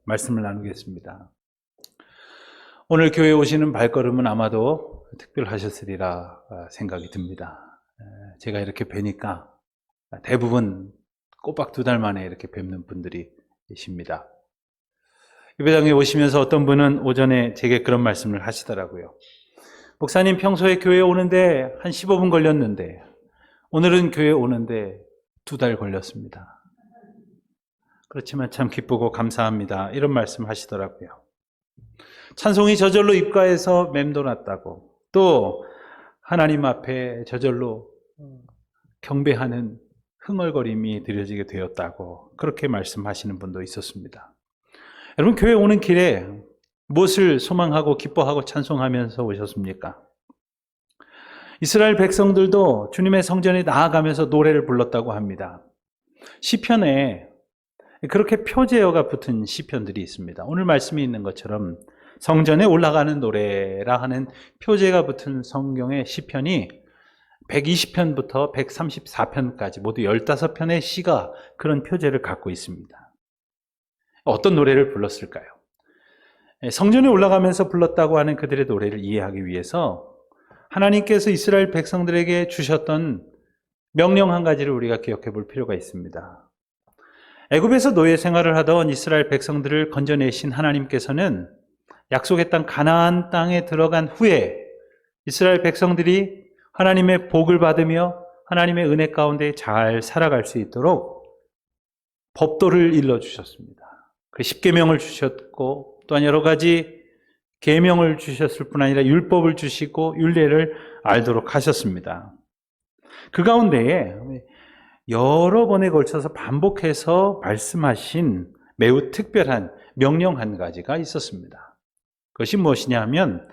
말씀을 나누겠습니다. 오늘 교회에 오시는 발걸음은 아마도 특별하셨으리라 생각이 듭니다. 제가 이렇게 뵈니까 대부분 꼬박 2달 만에 이렇게 뵙는 분들이 계십니다. 예배당에 오시면서 어떤 분은 오전에 제게 그런 말씀을 하시더라고요. 목사님, 평소에 교회에 오는데 한 15분 걸렸는데 오늘은 교회에 오는데 2달 걸렸습니다. 그렇지만 참 기쁘고 감사합니다. 이런 말씀 하시더라고요. 찬송이 저절로 입가에서 맴돌았다고, 또 하나님 앞에 저절로 경배하는 흥얼거림이 드려지게 되었다고 그렇게 말씀하시는 분도 있었습니다. 여러분, 교회 오는 길에 무엇을 소망하고 기뻐하고 찬송하면서 오셨습니까? 이스라엘 백성들도 주님의 성전에 나아가면서 노래를 불렀다고 합니다. 시편에 그렇게 표제어가 붙은 시편들이 있습니다. 오늘 말씀이 있는 것처럼 성전에 올라가는 노래라 하는 표제가 붙은 성경의 시편이 120편부터 134편까지 모두 15편의 시가 그런 표제를 갖고 있습니다. 어떤 노래를 불렀을까요? 성전에 올라가면서 불렀다고 하는 그들의 노래를 이해하기 위해서 하나님께서 이스라엘 백성들에게 주셨던 명령 한 가지를 우리가 기억해 볼 필요가 있습니다. 애굽에서 노예 생활을 하던 이스라엘 백성들을 건져내신 하나님께서는 약속의 땅 가나안 땅에 들어간 후에 이스라엘 백성들이 하나님의 복을 받으며 하나님의 은혜 가운데 잘 살아갈 수 있도록 법도를 일러주셨습니다. 그 십계명을 주셨고 또한 여러 가지 계명을 주셨을 뿐 아니라 율법을 주시고 율례를 알도록 하셨습니다. 그 가운데에 여러 번에 걸쳐서 반복해서 말씀하신 매우 특별한 명령 한 가지가 있었습니다. 그것이 무엇이냐 하면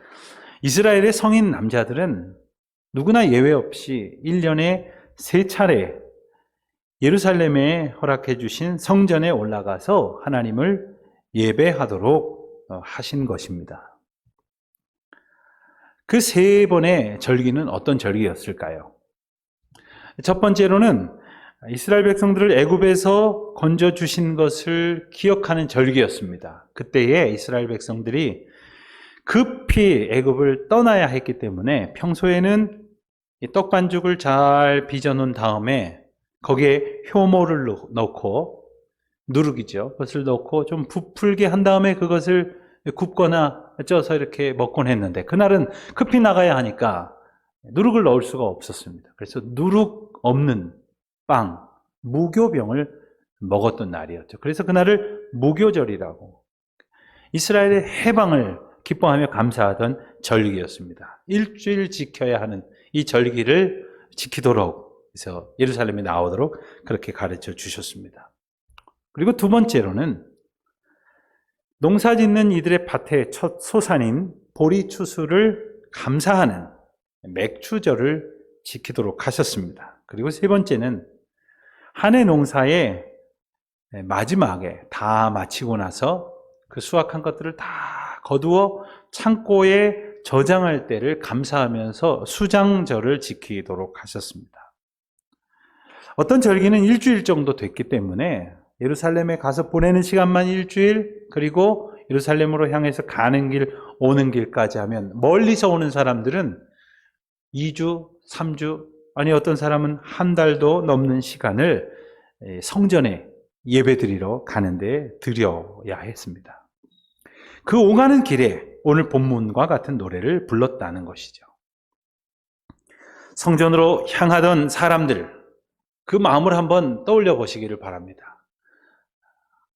이스라엘의 성인 남자들은 누구나 예외 없이 1년에 3차례 예루살렘에 허락해 주신 성전에 올라가서 하나님을 예배하도록 하신 것입니다. 그 3번의 절기는 어떤 절기였을까요? 첫 번째로는 이스라엘 백성들을 애굽에서 건져 주신 것을 기억하는 절기였습니다. 그때에 이스라엘 백성들이 급히 애굽을 떠나야 했기 때문에 평소에는 떡반죽을 잘 빚어 놓은 다음에 거기에 효모를 넣고, 누룩이죠. 그것을 넣고 좀 부풀게 한 다음에 그것을 굽거나 쪄서 이렇게 먹곤 했는데, 그날은 급히 나가야 하니까 누룩을 넣을 수가 없었습니다. 그래서 누룩 없는 빵, 무교병을 먹었던 날이었죠. 그래서 그날을 무교절이라고, 이스라엘의 해방을 기뻐하며 감사하던 절기였습니다. 일주일 지켜야 하는 이 절기를 지키도록 해서 예루살렘에 나오도록 그렇게 가르쳐 주셨습니다. 그리고 두 번째로는 농사 짓는 이들의 밭의 첫 소산인 보리 추수를 감사하는 맥추절을 지키도록 하셨습니다. 그리고 세 번째는 한 해 농사의 마지막에 다 마치고 나서 그 수확한 것들을 다 거두어 창고에 저장할 때를 감사하면서 수장절을 지키도록 하셨습니다. 어떤 절기는 일주일 정도 됐기 때문에 예루살렘에 가서 보내는 시간만 일주일, 그리고 예루살렘으로 향해서 가는 길, 오는 길까지 하면 멀리서 오는 사람들은 2주, 3주, 아니 어떤 사람은 한 달도 넘는 시간을 성전에 예배드리러 가는데 들여야 했습니다. 그 오가는 길에 오늘 본문과 같은 노래를 불렀다는 것이죠. 성전으로 향하던 사람들, 그 마음을 한번 떠올려 보시기를 바랍니다.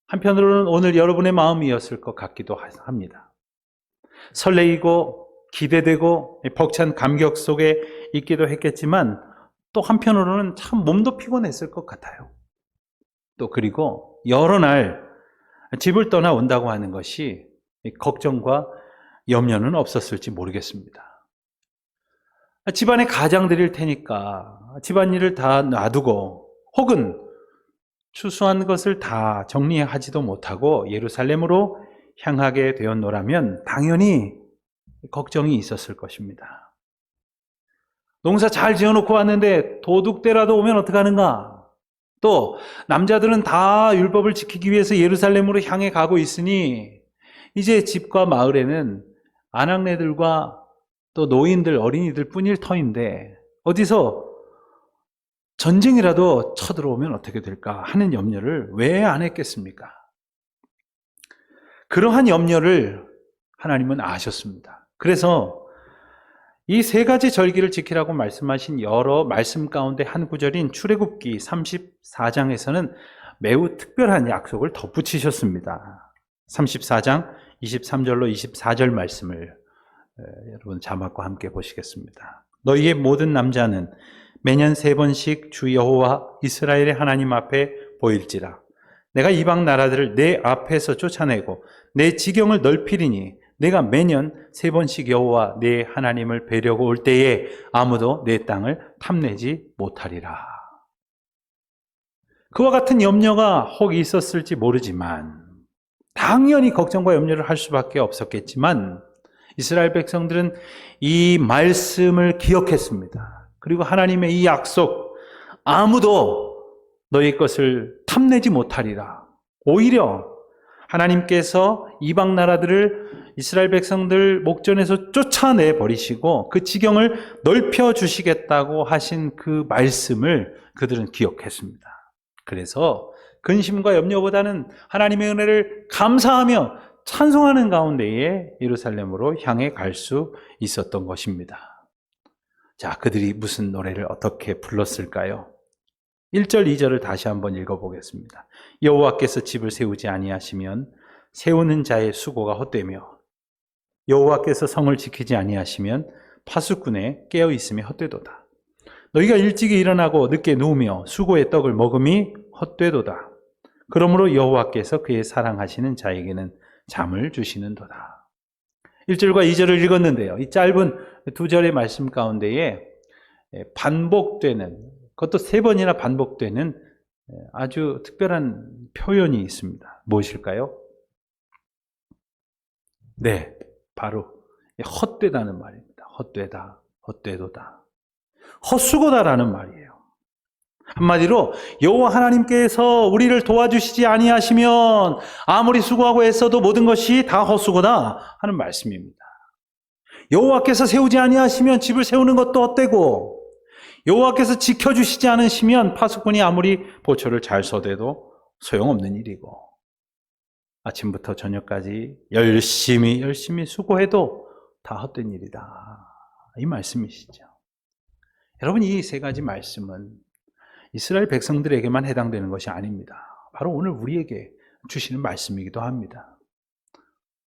한편으로는 오늘 여러분의 마음이었을 것 같기도 합니다. 설레이고 기대되고 벅찬 감격 속에 있기도 했겠지만 또 한편으로는 참 몸도 피곤했을 것 같아요. 또 그리고 여러 날 집을 떠나 온다고 하는 것이 걱정과 염려는 없었을지 모르겠습니다. 집안에 가장 드릴 테니까 집안일을 다 놔두고, 혹은 추수한 것을 다 정리하지도 못하고 예루살렘으로 향하게 되었노라면 당연히 걱정이 있었을 것입니다. 농사 잘 지어놓고 왔는데 도둑대라도 오면 어떡하는가? 또 남자들은 다 율법을 지키기 위해서 예루살렘으로 향해 가고 있으니 이제 집과 마을에는 아낙네들과 또 노인들, 어린이들 뿐일 터인데 어디서 전쟁이라도 쳐들어오면 어떻게 될까 하는 염려를 왜 안 했겠습니까? 그러한 염려를 하나님은 아셨습니다. 그래서 이 세 가지 절기를 지키라고 말씀하신 여러 말씀 가운데 한 구절인 출애굽기 34장에서는 매우 특별한 약속을 덧붙이셨습니다. 34장 23절로 24절 말씀을 여러분 자막과 함께 보시겠습니다. 너희의 모든 남자는 매년 3번씩 주 여호와 이스라엘의 하나님 앞에 보일지라. 내가 이방 나라들을 내 앞에서 쫓아내고 내 지경을 넓히리니 내가 매년 3번씩 여호와 내 하나님을 뵈려고 올 때에 아무도 내 땅을 탐내지 못하리라. 그와 같은 염려가 혹 있었을지 모르지만 당연히 걱정과 염려를 할 수밖에 없었겠지만 이스라엘 백성들은 이 말씀을 기억했습니다. 그리고 하나님의 이 약속, 아무도 너희 것을 탐내지 못하리라. 오히려 하나님께서 이방 나라들을 이스라엘 백성들 목전에서 쫓아내 버리시고 그 지경을 넓혀 주시겠다고 하신 그 말씀을 그들은 기억했습니다. 그래서 근심과 염려보다는 하나님의 은혜를 감사하며 찬송하는 가운데에 예루살렘으로 향해 갈 수 있었던 것입니다. 자, 그들이 무슨 노래를 어떻게 불렀을까요? 1절, 2절을 다시 한번 읽어보겠습니다. 여호와께서 집을 세우지 아니하시면 세우는 자의 수고가 헛되며 여호와께서 성을 지키지 아니하시면 파수꾼의 깨어있음이 헛되도다. 너희가 일찍이 일어나고 늦게 누우며 수고의 떡을 먹음이 헛되도다. 그러므로 여호와께서 그의 사랑하시는 자에게는 잠을 주시는도다. 1절과 2절을 읽었는데요. 이 짧은 2절의 말씀 가운데에 반복되는, 그것도 3번이나 반복되는 아주 특별한 표현이 있습니다. 무엇일까요? 네, 바로 헛되다는 말입니다. 헛되다, 헛되도다, 헛수고다라는 말이에요. 한마디로 여호와 하나님께서 우리를 도와주시지 아니하시면 아무리 수고하고 애써도 모든 것이 다 헛수고다 하는 말씀입니다. 여호와께서 세우지 아니하시면 집을 세우는 것도 헛되고 여호와께서 지켜주시지 않으시면 파수꾼이 아무리 보초를 잘 써대도 소용없는 일이고 아침부터 저녁까지 열심히 수고해도 다 헛된 일이다. 이 말씀이시죠. 여러분, 이 세 가지 말씀은 이스라엘 백성들에게만 해당되는 것이 아닙니다. 바로 오늘 우리에게 주시는 말씀이기도 합니다.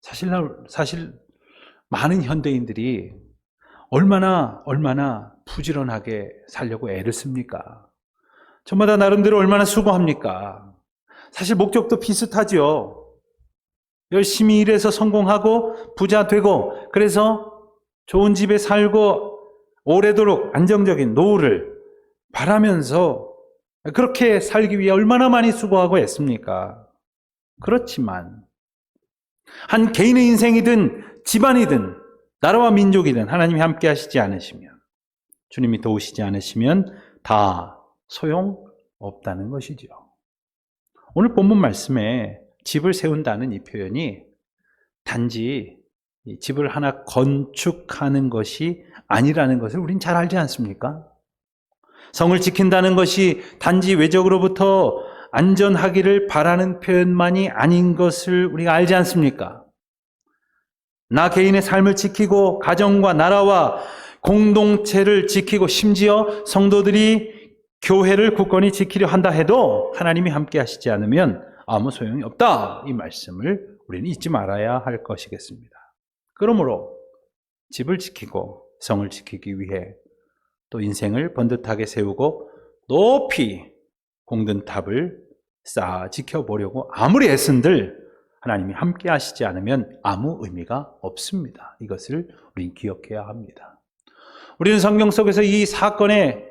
사실 많은 현대인들이 얼마나 부지런하게 살려고 애를 씁니까? 저마다 나름대로 얼마나 수고합니까? 사실 목적도 비슷하죠. 열심히 일해서 성공하고 부자 되고 그래서 좋은 집에 살고 오래도록 안정적인 노후를 바라면서 그렇게 살기 위해 얼마나 많이 수고하고 애씁니까? 그렇지만 한 개인의 인생이든 집안이든 나라와 민족이든 하나님이 함께 하시지 않으시면, 주님이 도우시지 않으시면 다 소용없다는 것이죠. 오늘 본문 말씀에 집을 세운다는 이 표현이 단지 집을 하나 건축하는 것이 아니라는 것을 우린 잘 알지 않습니까? 성을 지킨다는 것이 단지 외적으로부터 안전하기를 바라는 표현만이 아닌 것을 우리가 알지 않습니까? 나 개인의 삶을 지키고 가정과 나라와 공동체를 지키고 심지어 성도들이 교회를 굳건히 지키려 한다 해도 하나님이 함께 하시지 않으면 아무 소용이 없다. 이 말씀을 우리는 잊지 말아야 할 것이겠습니다. 그러므로 집을 지키고 성을 지키기 위해 또 인생을 번듯하게 세우고 높이 공든 탑을 쌓아 지켜보려고 아무리 애쓴들 하나님이 함께 하시지 않으면 아무 의미가 없습니다. 이것을 우리는 기억해야 합니다. 우리는 성경 속에서 이 사건의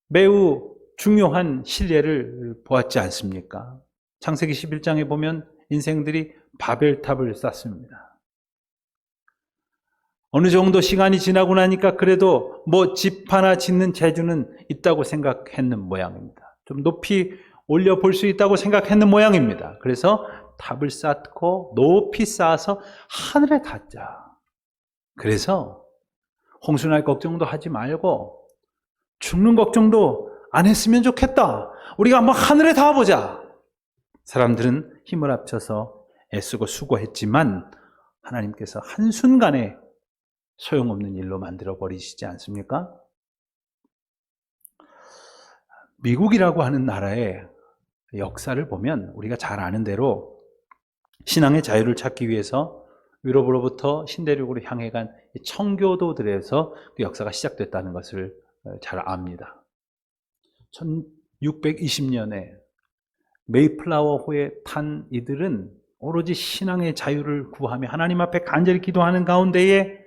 매우 중요한 실례를 보았지 않습니까? 창세기 11장에 보면 인생들이 바벨탑을 쌓습니다. 어느 정도 시간이 지나고 나니까 그래도 뭐 집 하나 짓는 재주는 있다고 생각했는 모양입니다. 좀 높이 올려볼 수 있다고 생각했는 모양입니다. 그래서 탑을 쌓고 높이 쌓아서 하늘에 닿자. 그래서 홍수날 걱정도 하지 말고 죽는 걱정도 안 했으면 좋겠다. 우리가 한번 하늘에 닿아보자. 사람들은 힘을 합쳐서 애쓰고 수고했지만 하나님께서 한순간에 소용없는 일로 만들어 버리시지 않습니까? 미국이라고 하는 나라의 역사를 보면 우리가 잘 아는 대로 신앙의 자유를 찾기 위해서 유럽으로부터 신대륙으로 향해 간 청교도들에서 그 역사가 시작됐다는 것을 잘 압니다. 1620년에 메이플라워호에 탄 이들은 오로지 신앙의 자유를 구하며 하나님 앞에 간절히 기도하는 가운데에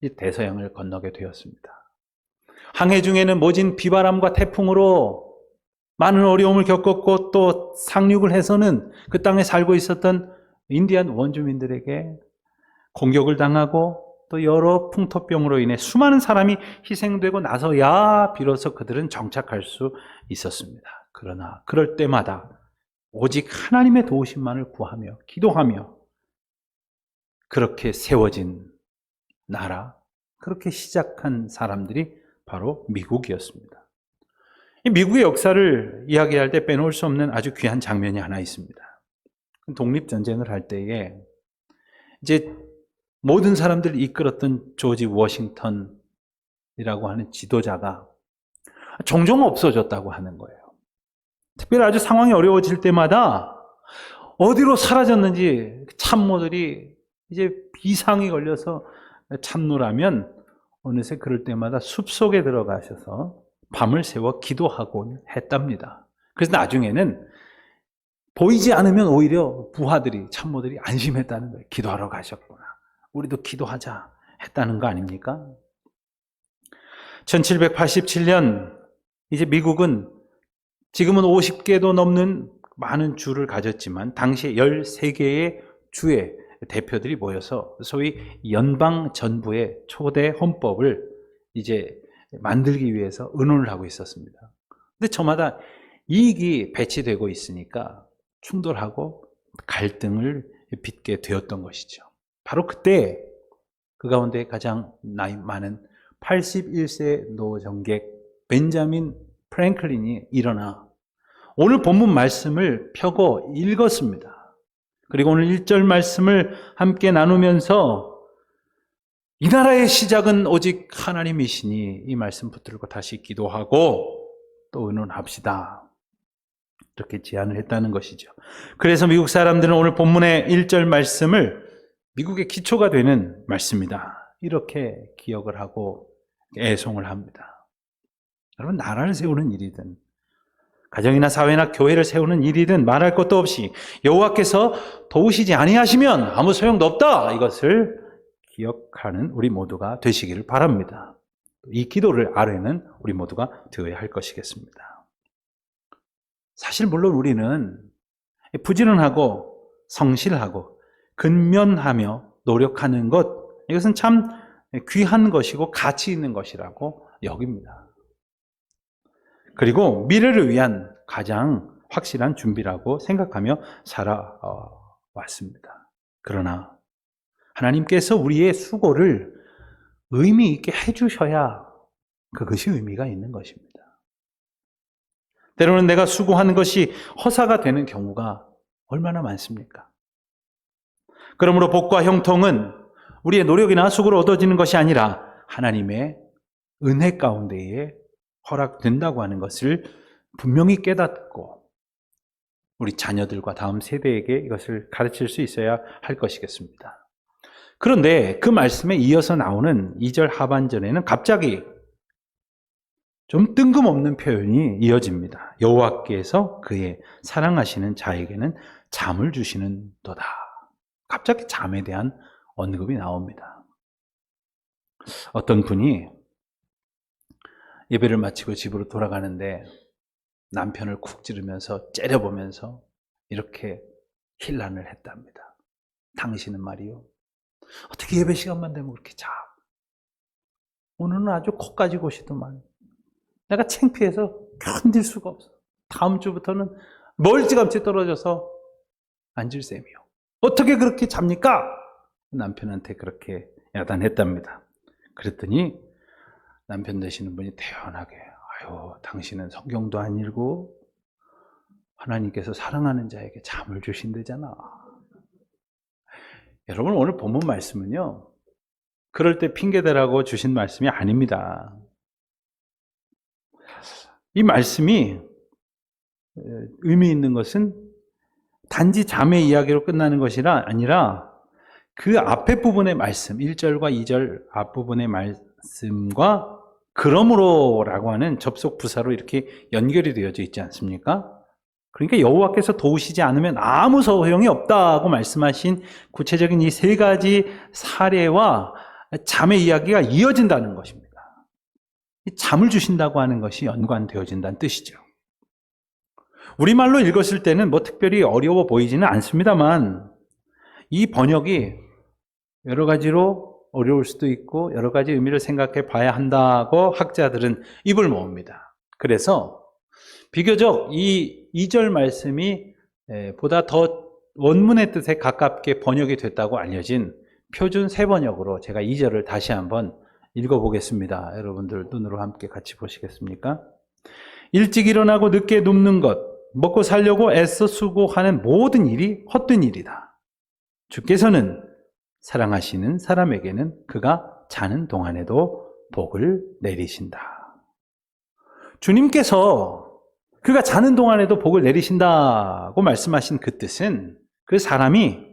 이 대서양을 건너게 되었습니다. 항해 중에는 모진 비바람과 태풍으로 많은 어려움을 겪었고 또 상륙을 해서는 그 땅에 살고 있었던 인디안 원주민들에게 공격을 당하고 또 여러 풍토병으로 인해 수많은 사람이 희생되고 나서야 비로소 그들은 정착할 수 있었습니다. 그러나 그럴 때마다 오직 하나님의 도우심만을 구하며 기도하며 그렇게 세워진 나라, 그렇게 시작한 사람들이 바로 미국이었습니다. 이 미국의 역사를 이야기할 때 빼놓을 수 없는 아주 귀한 장면이 하나 있습니다. 독립전쟁을 할 때에 이제 모든 사람들을 이끌었던 조지 워싱턴이라고 하는 지도자가 종종 없어졌다고 하는 거예요. 특별히 아주 상황이 어려워질 때마다 어디로 사라졌는지 참모들이 이제 비상이 걸려서 참노라면 어느새 그럴 때마다 숲속에 들어가셔서 밤을 새워 기도하곤 했답니다. 그래서 나중에는 보이지 않으면 오히려 부하들이, 참모들이 안심했다는 거예요. 기도하러 가셨구나. 우리도 기도하자 했다는 거 아닙니까? 1787년 이제 미국은 지금은 50개도 넘는 많은 주를 가졌지만 당시에 13개의 주의 대표들이 모여서 소위 연방 전부의 초대 헌법을 이제 만들기 위해서 의논을 하고 있었습니다. 근데 저마다 이익이 배치되고 있으니까 충돌하고 갈등을 빚게 되었던 것이죠. 바로 그때 그 가운데 가장 나이 많은 81세 노정객 벤자민 프랭클린이 일어나 오늘 본문 말씀을 펴고 읽었습니다. 그리고 오늘 1절 말씀을 함께 나누면서 이 나라의 시작은 오직 하나님이시니 이 말씀 붙들고 다시 기도하고 또 의논합시다. 이렇게 제안을 했다는 것이죠. 그래서 미국 사람들은 오늘 본문의 1절 말씀을 미국의 기초가 되는 말씀이다. 이렇게 기억을 하고 애송을 합니다. 여러분, 나라를 세우는 일이든 가정이나 사회나 교회를 세우는 일이든 말할 것도 없이 여호와께서 도우시지 아니하시면 아무 소용도 없다. 이것을 기억하는 우리 모두가 되시기를 바랍니다. 이 기도를 아뢰는 우리 모두가 되어야 할 것이겠습니다. 사실 물론 우리는 부지런하고 성실하고 근면하며 노력하는 것, 이것은 참 귀한 것이고 가치 있는 것이라고 여깁니다. 그리고 미래를 위한 가장 확실한 준비라고 생각하며 살아왔습니다. 그러나 하나님께서 우리의 수고를 의미 있게 해주셔야 그것이 의미가 있는 것입니다. 때로는 내가 수고하는 것이 허사가 되는 경우가 얼마나 많습니까? 그러므로 복과 형통은 우리의 노력이나 수고로 얻어지는 것이 아니라 하나님의 은혜 가운데에 허락된다고 하는 것을 분명히 깨닫고 우리 자녀들과 다음 세대에게 이것을 가르칠 수 있어야 할 것이겠습니다. 그런데 그 말씀에 이어서 나오는 2절 하반절에는 갑자기 좀 뜬금없는 표현이 이어집니다. 여호와께서 그의 사랑하시는 자에게는 잠을 주시는 도다. 갑자기 잠에 대한 언급이 나옵니다. 어떤 분이 예배를 마치고 집으로 돌아가는데 남편을 쿡 찌르면서 째려보면서 이렇게 힐난을 했답니다. 당신은 말이요, 어떻게 예배 시간만 되면 그렇게 자? 오늘은 아주 코까지 고시더만 내가 창피해서 견딜 수가 없어. 다음 주부터는 멀찌감치 떨어져서 앉을 셈이요. 어떻게 그렇게 잡니까? 남편한테 그렇게 야단했답니다. 그랬더니 남편 되시는 분이 태연하게, 아유, 당신은 성경도 안 읽고 하나님께서 사랑하는 자에게 잠을 주신다잖아. 여러분, 오늘 본문 말씀은요, 그럴 때 핑계대라고 주신 말씀이 아닙니다. 이 말씀이 의미 있는 것은 단지 잠의 이야기로 끝나는 것이 아니라 그 앞에 부분의 말씀, 1절과 2절 앞부분의 말씀과 그러므로라고 하는 접속 부사로 이렇게 연결이 되어져 있지 않습니까? 그러니까 여호와께서 도우시지 않으면 아무 소용이 없다고 말씀하신 구체적인 이 세 가지 사례와 잠의 이야기가 이어진다는 것입니다. 잠을 주신다고 하는 것이 연관되어진다는 뜻이죠. 우리말로 읽었을 때는 뭐 특별히 어려워 보이지는 않습니다만 이 번역이 여러 가지로 어려울 수도 있고 여러 가지 의미를 생각해 봐야 한다고 학자들은 입을 모읍니다. 그래서 비교적 이 2절 말씀이 보다 더 원문의 뜻에 가깝게 번역이 됐다고 알려진 표준 새번역으로 제가 2절을 다시 한번 읽어보겠습니다. 여러분들 눈으로 함께 같이 보시겠습니까? 일찍 일어나고 늦게 눕는 것, 먹고 살려고 애써 수고하는 모든 일이 헛된 일이다. 주께서는 사랑하시는 사람에게는 그가 자는 동안에도 복을 내리신다. 주님께서 그가 자는 동안에도 복을 내리신다고 말씀하신 그 뜻은 그 사람이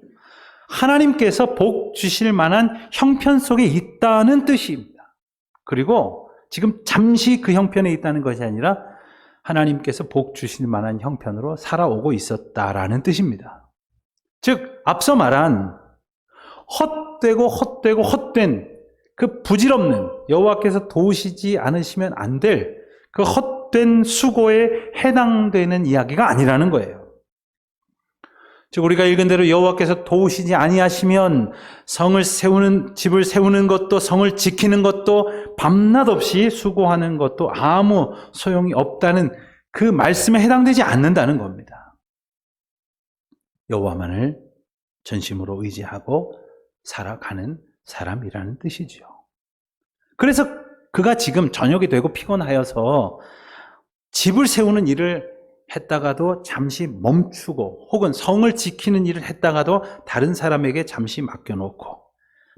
하나님께서 복 주실 만한 형편 속에 있다는 뜻입니다. 그리고 지금 잠시 그 형편에 있다는 것이 아니라 하나님께서 복 주실 만한 형편으로 살아오고 있었다라는 뜻입니다. 즉 앞서 말한 헛된 그 부질없는 여호와께서 도우시지 않으시면 안 될 그 헛된 수고에 해당되는 이야기가 아니라는 거예요. 즉 우리가 읽은 대로 여호와께서 도우시지 아니하시면 집을 세우는 것도 성을 지키는 것도 밤낮 없이 수고하는 것도 아무 소용이 없다는 그 말씀에 해당되지 않는다는 겁니다. 여호와만을 전심으로 의지하고 살아가는 사람이라는 뜻이죠. 그래서 그가 지금 저녁이 되고 피곤하여서 집을 세우는 일을 했다가도 잠시 멈추고 혹은 성을 지키는 일을 했다가도 다른 사람에게 잠시 맡겨놓고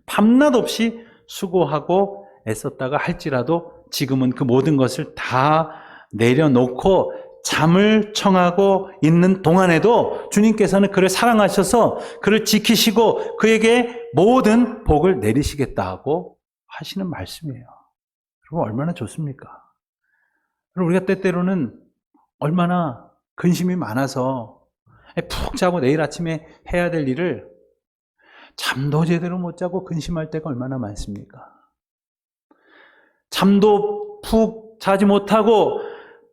밤낮 없이 수고하고 애썼다가 할지라도 지금은 그 모든 것을 다 내려놓고 잠을 청하고 있는 동안에도 주님께서는 그를 사랑하셔서 그를 지키시고 그에게 모든 복을 내리시겠다고 하시는 말씀이에요. 여러분 얼마나 좋습니까? 우리가 때때로는 얼마나 근심이 많아서 푹 자고 내일 아침에 해야 될 일을 잠도 제대로 못 자고 근심할 때가 얼마나 많습니까? 잠도 푹 자지 못하고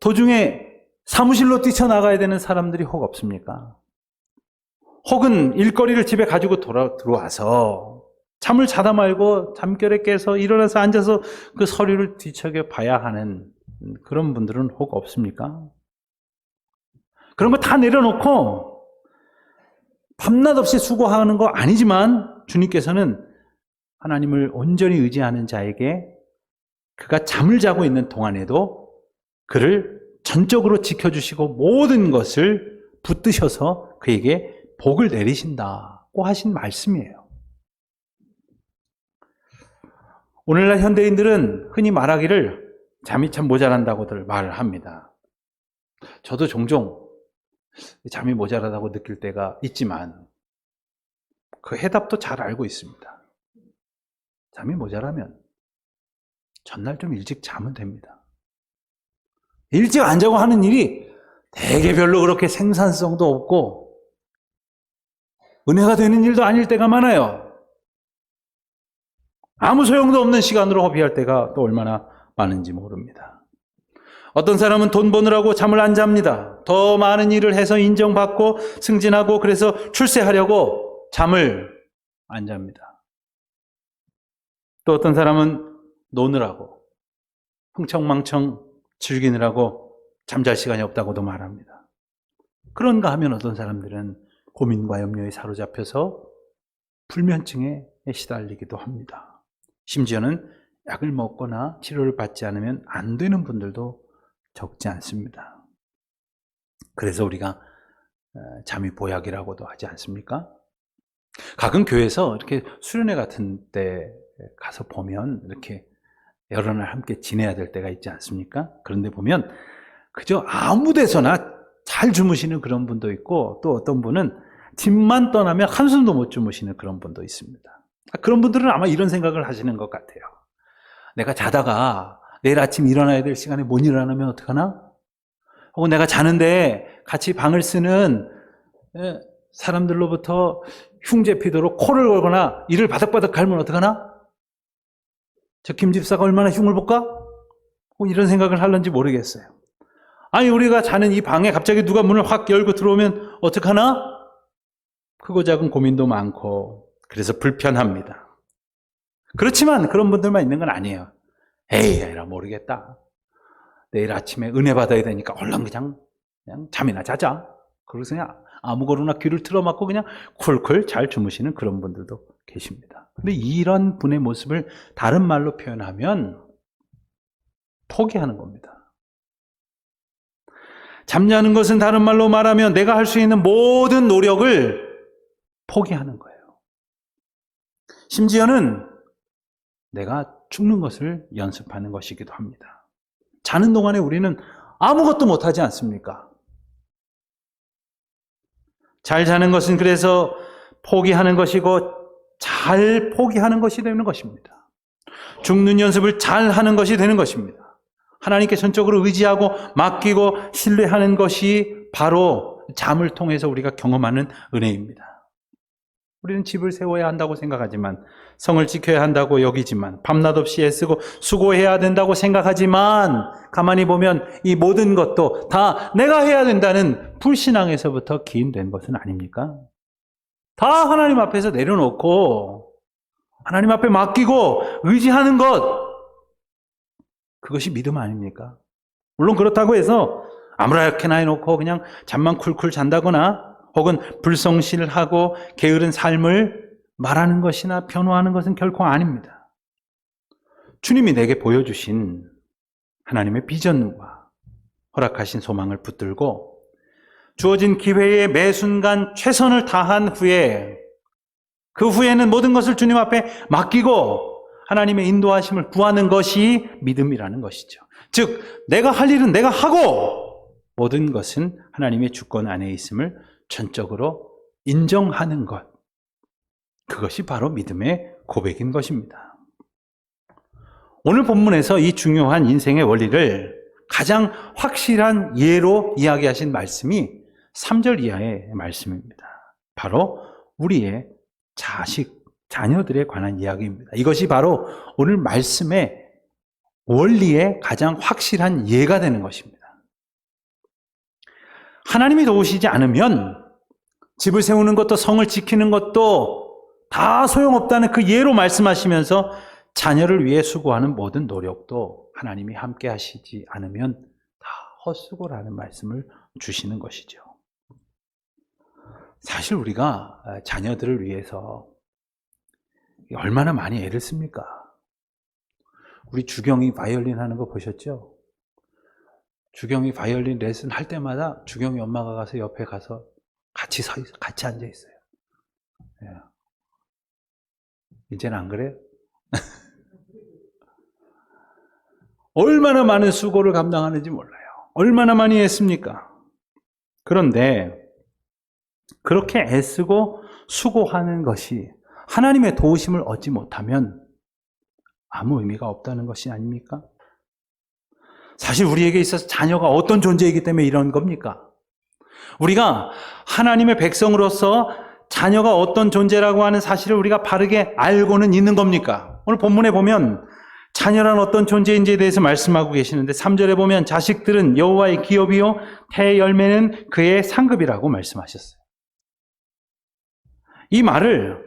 도중에 사무실로 뛰쳐나가야 되는 사람들이 혹 없습니까? 혹은 일거리를 집에 가지고 들어와서 잠을 자다 말고 잠결에 깨서 일어나서 앉아서 그 서류를 뒤척여 봐야 하는 그런 분들은 혹 없습니까? 그런 거 다 내려놓고 밤낮 없이 수고하는 거 아니지만 주님께서는 하나님을 온전히 의지하는 자에게 그가 잠을 자고 있는 동안에도 그를 전적으로 지켜주시고 모든 것을 붙드셔서 그에게 복을 내리신다고 하신 말씀이에요. 오늘날 현대인들은 흔히 말하기를 잠이 참 모자란다고들 말을 합니다. 저도 종종 잠이 모자라다고 느낄 때가 있지만 그 해답도 잘 알고 있습니다. 잠이 모자라면 전날 좀 일찍 자면 됩니다. 일찍 안 자고 하는 일이 되게 별로 그렇게 생산성도 없고 은혜가 되는 일도 아닐 때가 많아요. 아무 소용도 없는 시간으로 허비할 때가 또 얼마나 많은지 모릅니다. 어떤 사람은 돈 버느라고 잠을 안 잡니다. 더 많은 일을 해서 인정받고 승진하고 그래서 출세하려고 잠을 안 잡니다. 또 어떤 사람은 노느라고 흥청망청 즐기느라고 잠잘 시간이 없다고도 말합니다. 그런가 하면 어떤 사람들은 고민과 염려에 사로잡혀서 불면증에 시달리기도 합니다. 심지어는 약을 먹거나 치료를 받지 않으면 안 되는 분들도 적지 않습니다. 그래서 우리가 잠이 보약이라고도 하지 않습니까? 가끔 교회에서 이렇게 수련회 같은 데 가서 보면 이렇게 여러 날 함께 지내야 될 때가 있지 않습니까? 그런데 보면 그저 아무 데서나 잘 주무시는 그런 분도 있고, 또 어떤 분은 집만 떠나면 한숨도 못 주무시는 그런 분도 있습니다. 그런 분들은 아마 이런 생각을 하시는 것 같아요. 내가 자다가 내일 아침 일어나야 될 시간에 못 일어나면 어떡하나? 혹은 내가 자는데 같이 방을 쓰는 사람들로부터 흉제 피도로 코를 걸거나 이를 바닥바닥 갈면 어떡하나? 저 김 집사가 얼마나 흉을 볼까? 이런 생각을 하는지 모르겠어요. 아니, 우리가 자는 이 방에 갑자기 누가 문을 확 열고 들어오면 어떡하나? 크고 작은 고민도 많고, 그래서 불편합니다. 그렇지만 그런 분들만 있는 건 아니에요. 에이, 에라 모르겠다. 내일 아침에 은혜 받아야 되니까 얼른 그냥 잠이나 자자. 그래서 그냥 아무거나 귀를 틀어막고 그냥 쿨쿨 잘 주무시는 그런 분들도 계십니다. 근데 이런 분의 모습을 다른 말로 표현하면 포기하는 겁니다. 잠자는 것은 다른 말로 말하면 내가 할 수 있는 모든 노력을 포기하는 거예요. 심지어는 내가 죽는 것을 연습하는 것이기도 합니다. 자는 동안에 우리는 아무것도 못하지 않습니까? 잘 자는 것은 그래서 포기하는 것이고 잘 포기하는 것이 되는 것입니다. 죽는 연습을 잘 하는 것이 되는 것입니다. 하나님께 전적으로 의지하고 맡기고 신뢰하는 것이 바로 잠을 통해서 우리가 경험하는 은혜입니다. 우리는 집을 세워야 한다고 생각하지만, 성을 지켜야 한다고 여기지만, 밤낮 없이 애쓰고 수고해야 된다고 생각하지만, 가만히 보면 이 모든 것도 다 내가 해야 된다는 불신앙에서부터 기인된 것은 아닙니까? 다 하나님 앞에서 내려놓고 하나님 앞에 맡기고 의지하는 것, 그것이 믿음 아닙니까? 물론 그렇다고 해서 아무렇게나 해놓고 그냥 잠만 쿨쿨 잔다거나 혹은 불성실하고 게으른 삶을 말하는 것이나 변호하는 것은 결코 아닙니다. 주님이 내게 보여주신 하나님의 비전과 허락하신 소망을 붙들고 주어진 기회에 매 순간 최선을 다한 후에, 그 후에는 모든 것을 주님 앞에 맡기고 하나님의 인도하심을 구하는 것이 믿음이라는 것이죠. 즉, 내가 할 일은 내가 하고 모든 것은 하나님의 주권 안에 있음을 전적으로 인정하는 것, 그것이 바로 믿음의 고백인 것입니다. 오늘 본문에서 이 중요한 인생의 원리를 가장 확실한 예로 이야기하신 말씀이 3절 이하의 말씀입니다. 바로 우리의 자녀들에 관한 이야기입니다. 이것이 바로 오늘 말씀의 원리의 가장 확실한 예가 되는 것입니다. 하나님이 도우시지 않으면 집을 세우는 것도 성을 지키는 것도 다 소용없다는 그 예로 말씀하시면서 자녀를 위해 수고하는 모든 노력도 하나님이 함께 하시지 않으면 다 헛수고라는 말씀을 주시는 것이죠. 사실 우리가 자녀들을 위해서 얼마나 많이 애를 씁니까? 우리 주경이 바이올린 하는 거 보셨죠? 주경이 바이올린 레슨 할 때마다 주경이 엄마가 가서 옆에 가서 같이 앉아 있어요. 예. 이제는 안 그래요? 얼마나 많은 수고를 감당하는지 몰라요. 얼마나 많이 애씁니까? 그런데 그렇게 애쓰고 수고하는 것이 하나님의 도우심을 얻지 못하면 아무 의미가 없다는 것이 아닙니까? 사실 우리에게 있어서 자녀가 어떤 존재이기 때문에 이런 겁니까? 우리가 하나님의 백성으로서 자녀가 어떤 존재라고 하는 사실을 우리가 바르게 알고는 있는 겁니까? 오늘 본문에 보면 자녀란 어떤 존재인지에 대해서 말씀하고 계시는데 3절에 보면 자식들은 여호와의 기업이요 태의 열매는 그의 상급이라고 말씀하셨어요. 이 말을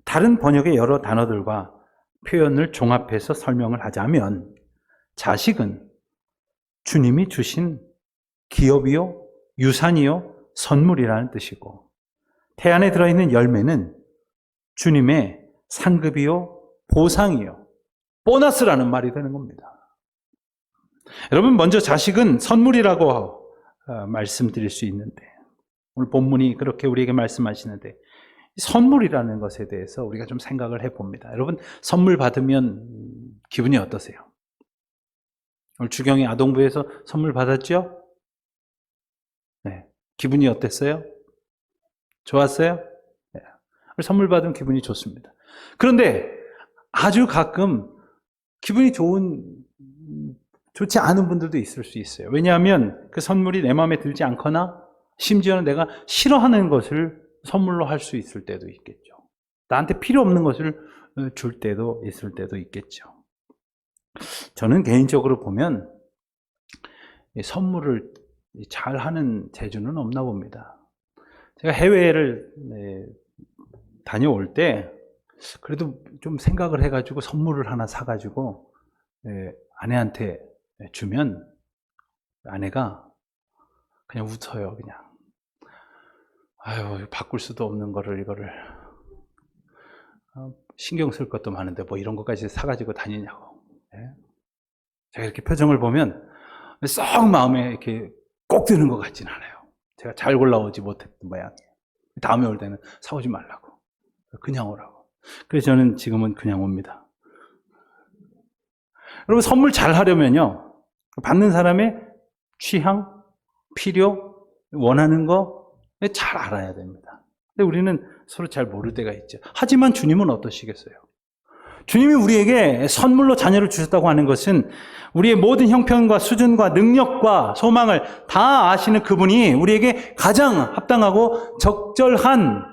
다른 번역의 여러 단어들과 표현을 종합해서 설명을 하자면 자식은 주님이 주신 기업이요 유산이요 선물이라는 뜻이고, 태 안에 들어있는 열매는 주님의 상급이요, 보상이요, 보너스라는 말이 되는 겁니다. 여러분, 먼저 자식은 선물이라고 말씀드릴 수 있는데, 오늘 본문이 그렇게 우리에게 말씀하시는데, 선물이라는 것에 대해서 우리가 좀 생각을 해봅니다. 여러분, 선물 받으면 기분이 어떠세요? 오늘 주경이 아동부에서 선물 받았죠? 네. 기분이 어땠어요? 좋았어요? 네. 선물 받으면 기분이 좋습니다. 그런데 아주 가끔 기분이 좋지 않은 분들도 있을 수 있어요. 왜냐하면 그 선물이 내 마음에 들지 않거나 심지어는 내가 싫어하는 것을 선물로 할 수 있을 때도 있겠죠. 나한테 필요 없는 것을 줄 때도 있을 때도 있겠죠. 저는 개인적으로 보면 선물을 잘하는 재주는 없나 봅니다. 제가 해외를 다녀올 때 그래도 좀 생각을 해가지고 선물을 하나 사가지고 아내한테 주면 아내가 그냥 웃어요. 그냥 아유, 바꿀 수도 없는 이거를 신경 쓸 것도 많은데 뭐 이런 것까지 사가지고 다니냐고. 제가 이렇게 표정을 보면 썩 마음에 이렇게 꼭 드는 것 같진 않아요. 제가 잘 골라오지 못했던 모양이에요. 다음에 올 때는 사오지 말라고, 그냥 오라고. 그래서 저는 지금은 그냥 옵니다. 여러분, 선물 잘 하려면요, 받는 사람의 취향, 필요, 원하는 거 잘 알아야 됩니다. 근데 우리는 서로 잘 모를 때가 있죠. 하지만 주님은 어떠시겠어요? 주님이 우리에게 선물로 자녀를 주셨다고 하는 것은 우리의 모든 형편과 수준과 능력과 소망을 다 아시는 그분이 우리에게 가장 합당하고 적절한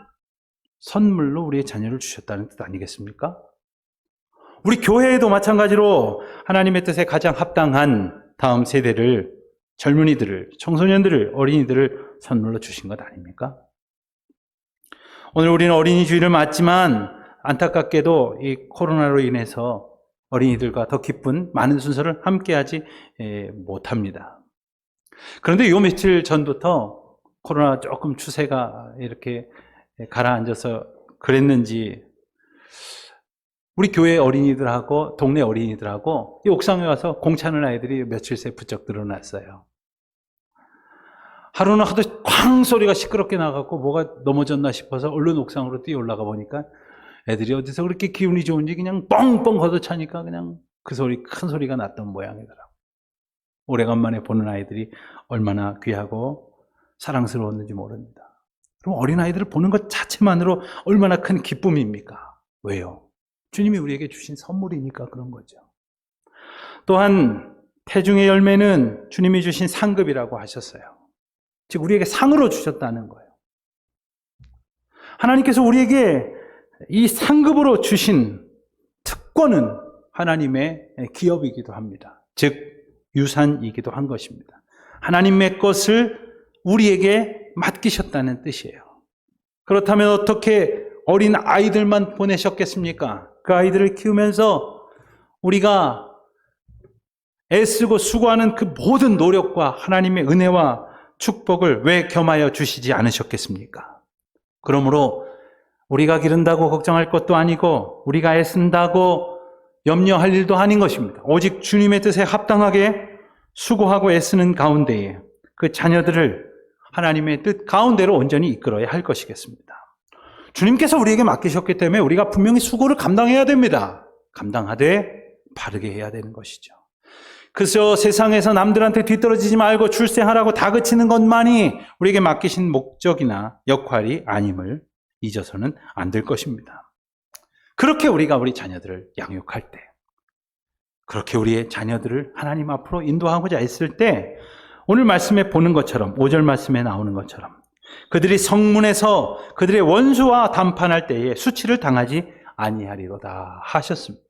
선물로 우리의 자녀를 주셨다는 뜻 아니겠습니까? 우리 교회에도 마찬가지로 하나님의 뜻에 가장 합당한 다음 세대를, 젊은이들을, 청소년들을, 어린이들을 선물로 주신 것 아닙니까? 오늘 우리는 어린이 주일을 맞지만 안타깝게도 이 코로나로 인해서 어린이들과 더 기쁜 많은 순서를 함께하지 못합니다. 그런데 요 며칠 전부터 코로나 조금 추세가 이렇게 가라앉아서 그랬는지 우리 교회 어린이들하고 동네 어린이들하고 이 옥상에 와서 공차는 아이들이 며칠 새 부쩍 늘어났어요. 하루는 하도 쾅 소리가 시끄럽게 나갖고 뭐가 넘어졌나 싶어서 얼른 옥상으로 뛰어 올라가 보니까 애들이 어디서 그렇게 기분이 좋은지 그냥 뻥뻥 걷어차니까 그냥 그 소리, 큰 소리가 났던 모양이더라고요. 오래간만에 보는 아이들이 얼마나 귀하고 사랑스러웠는지 모릅니다. 그럼 어린아이들을 보는 것 자체만으로 얼마나 큰 기쁨입니까? 왜요? 주님이 우리에게 주신 선물이니까 그런 거죠. 또한 태중의 열매는 주님이 주신 상급이라고 하셨어요. 즉 우리에게 상으로 주셨다는 거예요. 하나님께서 우리에게 이 상급으로 주신 특권은 하나님의 기업이기도 합니다. 즉 유산이기도 한 것입니다. 하나님의 것을 우리에게 맡기셨다는 뜻이에요. 그렇다면 어떻게 어린 아이들만 보내셨겠습니까? 그 아이들을 키우면서 우리가 애쓰고 수고하는 그 모든 노력과 하나님의 은혜와 축복을 왜 겸하여 주시지 않으셨겠습니까? 그러므로 우리가 기른다고 걱정할 것도 아니고 우리가 애쓴다고 염려할 일도 아닌 것입니다. 오직 주님의 뜻에 합당하게 수고하고 애쓰는 가운데에 그 자녀들을 하나님의 뜻 가운데로 온전히 이끌어야 할 것이겠습니다. 주님께서 우리에게 맡기셨기 때문에 우리가 분명히 수고를 감당해야 됩니다. 감당하되 바르게 해야 되는 것이죠. 그래서 세상에서 남들한테 뒤떨어지지 말고 출세하라고 다그치는 것만이 우리에게 맡기신 목적이나 역할이 아님을 잊어서는 안 될 것입니다. 그렇게 우리가 우리 자녀들을 양육할 때, 그렇게 우리의 자녀들을 하나님 앞으로 인도하고자 했을 때 오늘 말씀에 보는 것처럼 5절 말씀에 나오는 것처럼 그들이 성문에서 그들의 원수와 담판할 때에 수치를 당하지 아니하리로다 하셨습니다.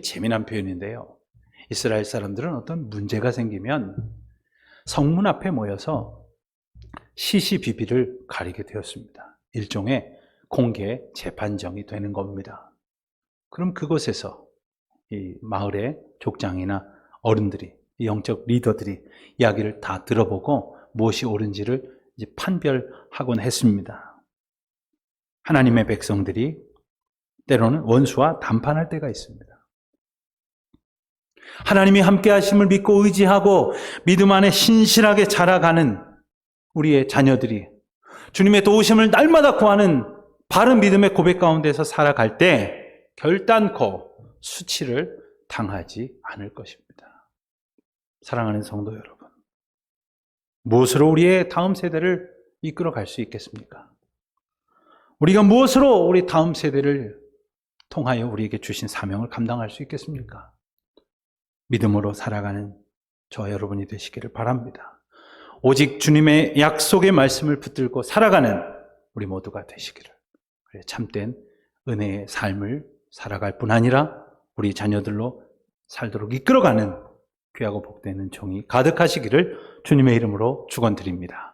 재미난 표현인데요. 이스라엘 사람들은 어떤 문제가 생기면 성문 앞에 모여서 시시비비를 가리게 되었습니다. 일종의 공개 재판정이 되는 겁니다. 그럼 그곳에서 이 마을의 족장이나 어른들이, 영적 리더들이 이야기를 다 들어보고 무엇이 옳은지를 이제 판별하곤 했습니다. 하나님의 백성들이 때로는 원수와 담판할 때가 있습니다. 하나님이 함께 하심을 믿고 의지하고 믿음 안에 신실하게 자라가는 우리의 자녀들이 주님의 도우심을 날마다 구하는 바른 믿음의 고백 가운데서 살아갈 때 결단코 수치를 당하지 않을 것입니다. 사랑하는 성도 여러분, 무엇으로 우리의 다음 세대를 이끌어갈 수 있겠습니까? 우리가 무엇으로 우리 다음 세대를 통하여 우리에게 주신 사명을 감당할 수 있겠습니까? 믿음으로 살아가는 저와 여러분이 되시기를 바랍니다. 오직 주님의 약속의 말씀을 붙들고 살아가는 우리 모두가 되시기를, 참된 은혜의 삶을 살아갈 뿐 아니라 우리 자녀들로 살도록 이끌어가는 귀하고 복되는 종이 가득하시기를 주님의 이름으로 축원드립니다.